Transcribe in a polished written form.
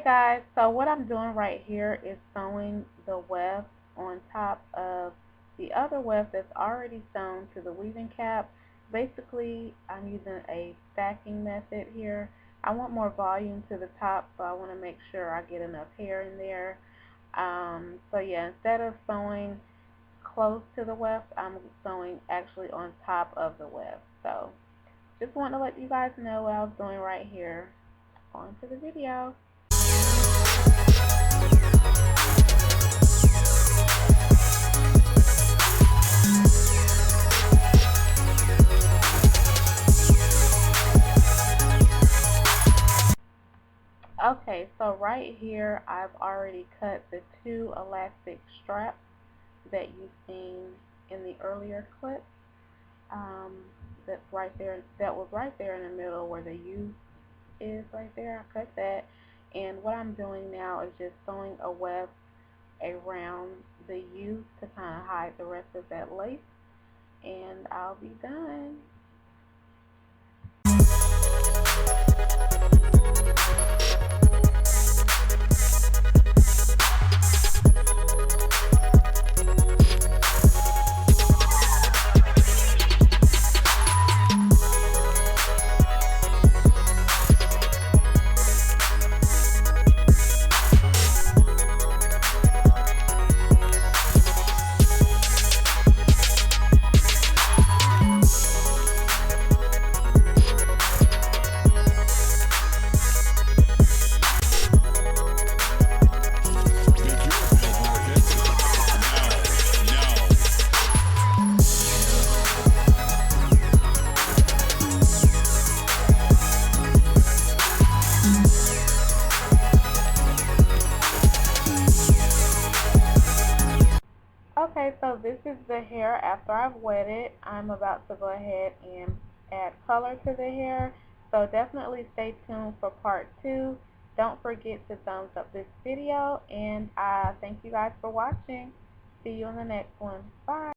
Guys, so what I'm doing right here is sewing the weft on top of the other weft that's already sewn to the weaving cap. Basically, I'm using a stacking method here. I want more volume to the top, so I want to make sure I get enough hair in there. So yeah, instead of sewing close to the weft, I'm sewing actually on top of the weft. So just want to let you guys know what I was doing right here. On to the video. Okay, so right here I've already cut the 2 elastic straps that you've seen in the earlier clip. That's right there. That was right there in the middle where the U is right there. I cut that, and what I'm doing now is just sewing a weft around the U to kind of hide the rest of that lace, and I'll be done. Okay, so this is the hair after I've wet it. I'm about to go ahead and add color to the hair. So definitely stay tuned for part 2. Don't forget to thumbs up this video, and thank you guys for watching. See you in the next one. Bye.